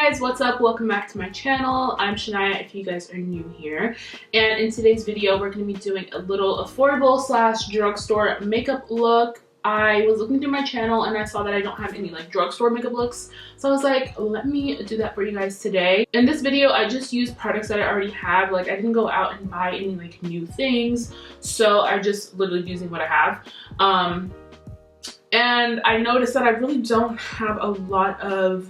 Guys, what's up? Welcome back to my channel. I'm Shania if you guys are new here, and in today's video we're going to be doing a little affordable slash drugstore makeup look. I was looking through my channel and I saw that I don't have any like drugstore makeup looks, so I was like, let me do that for you guys today. In this video I just used products that I already have. Like, I didn't go out and buy any like new things, so I just literally using what I have. And I noticed that I really don't have a lot of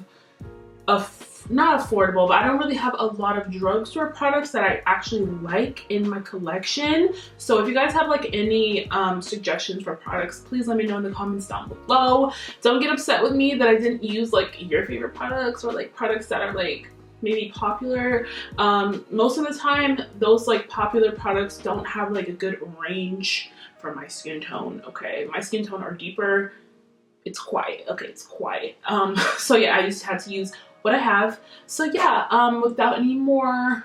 not affordable, but I don't really have a lot of drugstore products that I actually like in my collection. So if you guys have like any suggestions for products, please let me know in the comments down below. Don't get upset with me that I didn't use like your favorite products or like products that are like maybe popular. Most of the time those like popular products don't have like a good range for my skin tone. Okay, my skin tone are deeper. It's quiet. Okay, it's quiet. So yeah, I just had to use what I have. So yeah, without any more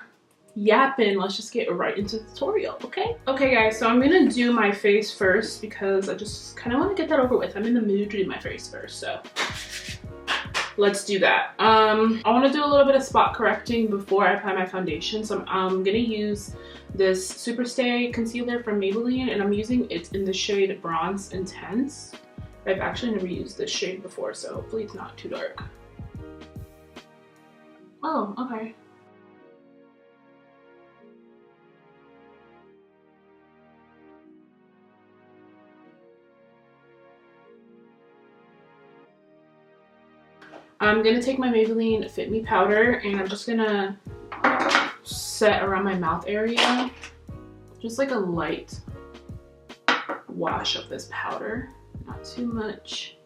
yapping, let's just get right into the tutorial, okay? Okay guys, so I'm gonna do my face first because I just kind of want to get that over with. I'm in the mood to do my face first, so let's do that. I want to do a little bit of spot correcting before I apply my foundation, so I'm gonna use this Superstay concealer from Maybelline, and I'm using it in the shade Bronze Intense. I've actually never used this shade before, so hopefully it's not too dark. Oh, okay. I'm gonna take my Maybelline Fit Me powder and I'm just gonna set around my mouth area. Just like a light wash of this powder, not too much.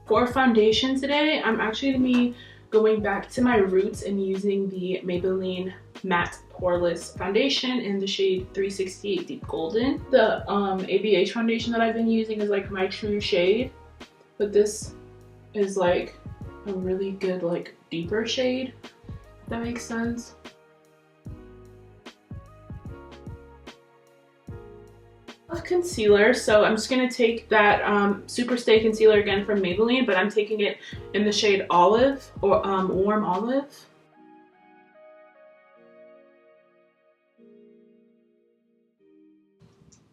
For foundation today, I'm actually going to be going back to my roots and using the Maybelline Matte Poreless Foundation in the shade 368 Deep Golden. The ABH foundation that I've been using is like my true shade, but this is like a really good like deeper shade, if that makes sense. Of concealer, so I'm just gonna take that Superstay concealer again from Maybelline, but I'm taking it in the shade Olive, or Warm Olive.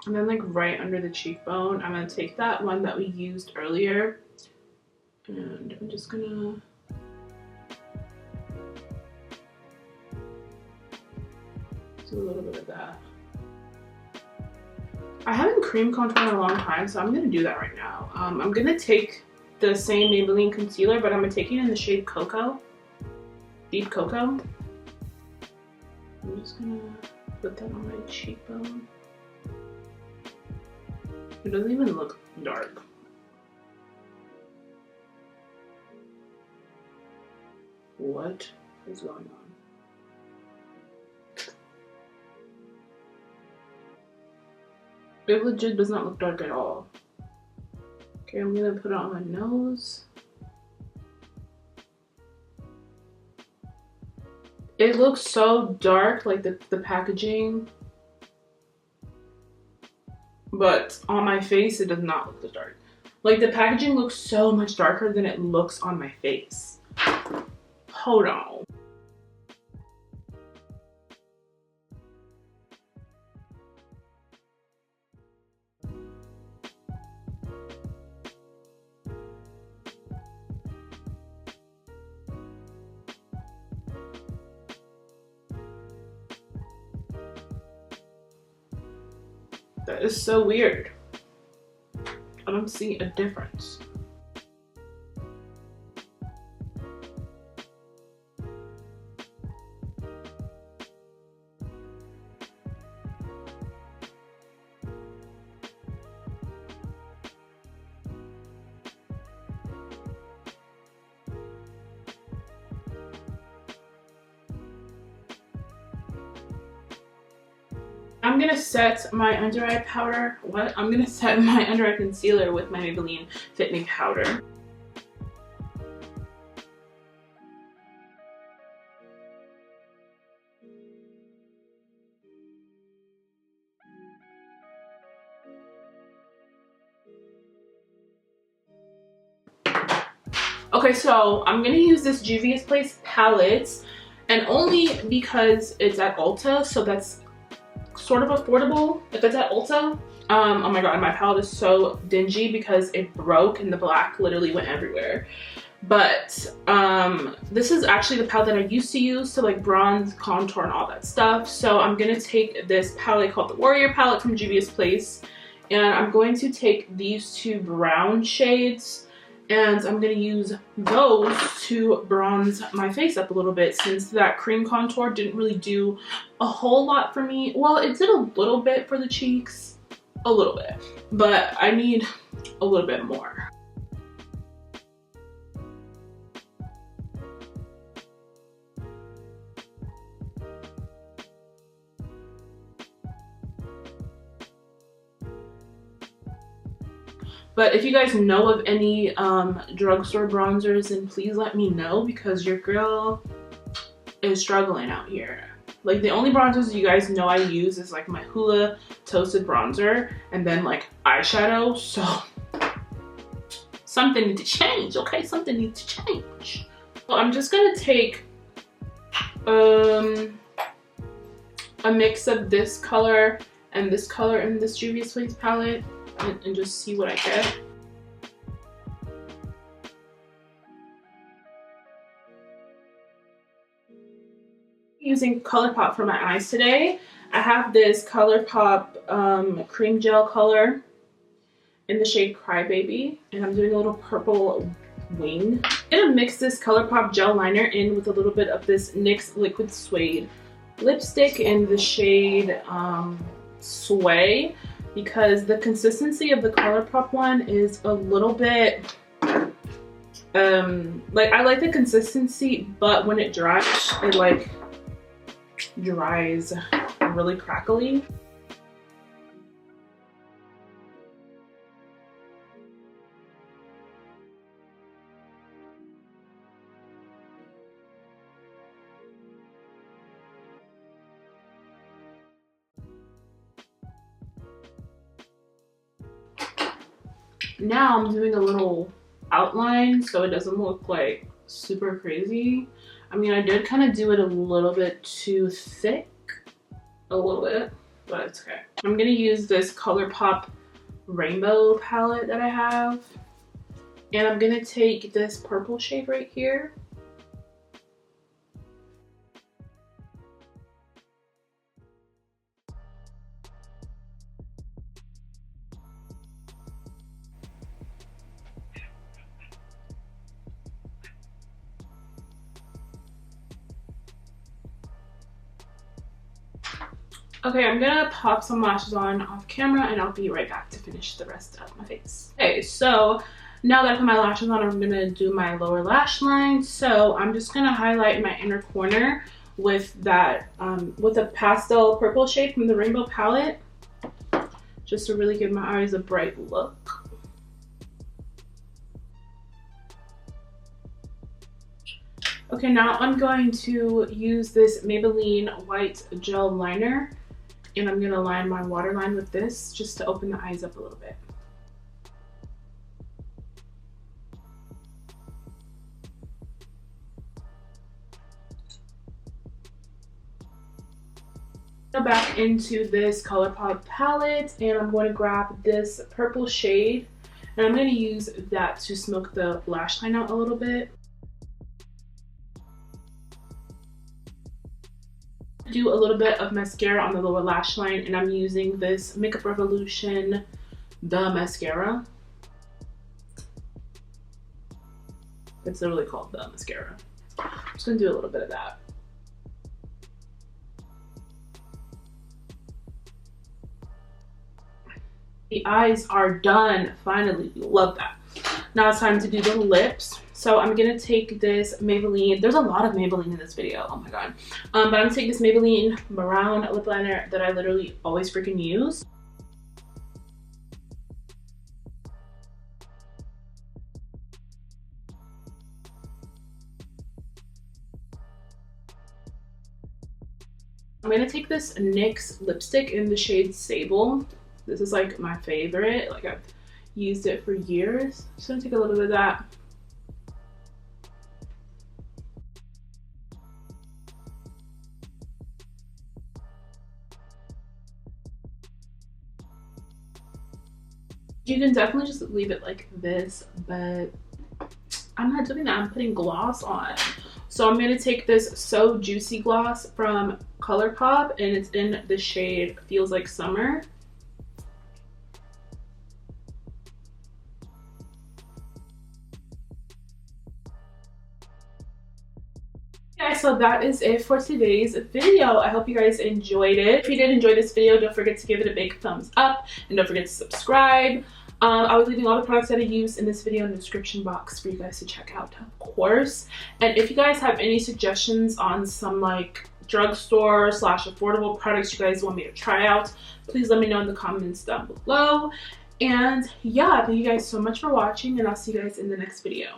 And then like right under the cheekbone, I'm gonna take that one that we used earlier, and I'm just gonna do a little bit of that. I haven't cream contoured in a long time, so I'm gonna do that right now. I'm gonna take the same Maybelline concealer, but I'm gonna take it in the shade Cocoa, Deep Cocoa. I'm just gonna put that on my cheekbone. It doesn't even look dark. What is going on? It legit does not look dark at all. Okay, I'm gonna put it on my nose. It looks so dark, like the packaging, but on my face it does not look this dark. Like, the packaging looks so much darker than it looks on my face. Hold on. That is so weird. I don't see a difference. I'm gonna set my under eye powder. What? I'm gonna set my under eye concealer with my Maybelline Fit Me powder. Okay, so I'm gonna use this Juviasplace palette, and only because it's at Ulta, so that's sort of affordable if it's at Ulta. Oh my god, my palette is so dingy because it broke and the black literally went everywhere. But this is actually the palette that I used to use to like bronze, contour, and all that stuff. So I'm gonna take this palette called the Warrior palette from Juviasplace, and I'm going to take these two brown shades, and I'm gonna use those to bronze my face up a little bit, since that cream contour didn't really do a whole lot for me. Well, it did a little bit for the cheeks, a little bit, but I need a little bit more. But if you guys know of any drugstore bronzers, then please let me know, because your girl is struggling out here. Like, the only bronzers you guys know I use is like my Hoola Toasted Bronzer and then like eyeshadow. So something needs to change, okay? Something needs to change. Well, I'm just gonna take a mix of this color and this color in this Juviasplace palette, and just see what I get. Using ColourPop for my eyes today. I have this ColourPop cream gel color in the shade Crybaby, and I'm doing a little purple wing. I'm gonna mix this ColourPop gel liner in with a little bit of this NYX Liquid Suede lipstick in the shade Sway, because the consistency of the ColourPop one is a little bit like, I like the consistency, but when it dries, it like dries really crackly. Now I'm doing a little outline so it doesn't look like super crazy. I mean, I did kind of do it a little bit too thick, a little bit, but it's okay. I'm gonna use this ColourPop rainbow palette that I have, and I'm gonna take this purple shade right here. Okay, I'm gonna pop some lashes on off camera, and I'll be right back to finish the rest of my face. Okay, so now that I put my lashes on, I'm gonna do my lower lash line. So I'm just gonna highlight my inner corner with that, with a pastel purple shade from the rainbow palette, just to really give my eyes a bright look. Okay, now I'm going to use this Maybelline white gel liner, and I'm gonna line my waterline with this just to open the eyes up a little bit. Go back into this ColourPop palette, and I'm going to grab this purple shade, and I'm going to use that to smoke the lash line out a little bit. Do a little bit of mascara on the lower lash line, and I'm using this Makeup Revolution the mascara. It's literally called the mascara. I'm just gonna do a little bit of that. The eyes are done, finally. Love that. Now it's time to do the lips. So I'm gonna take this Maybelline. There's a lot of Maybelline in this video, oh my god. But I'm gonna take this Maybelline brown lip liner that I literally always freaking use. I'm gonna take this NYX lipstick in the shade Sable. This is like my favorite, like I've used it for years. Just gonna take a little bit of that You can definitely just leave it like this, but I'm not doing that. I'm putting gloss on. So I'm going to take this So Juicy gloss from ColourPop, and it's in the shade Feels Like Summer. Yeah, so that is it for today's video. I hope you guys enjoyed it. If you did enjoy this video, don't forget to give it a big thumbs up and don't forget to subscribe. I was leaving all the products that I used in this video in the description box for you guys to check out, of course. And if you guys have any suggestions on some like drugstore / affordable products you guys want me to try out, please let me know in the comments down below. And yeah, thank you guys so much for watching, and I'll see you guys in the next video.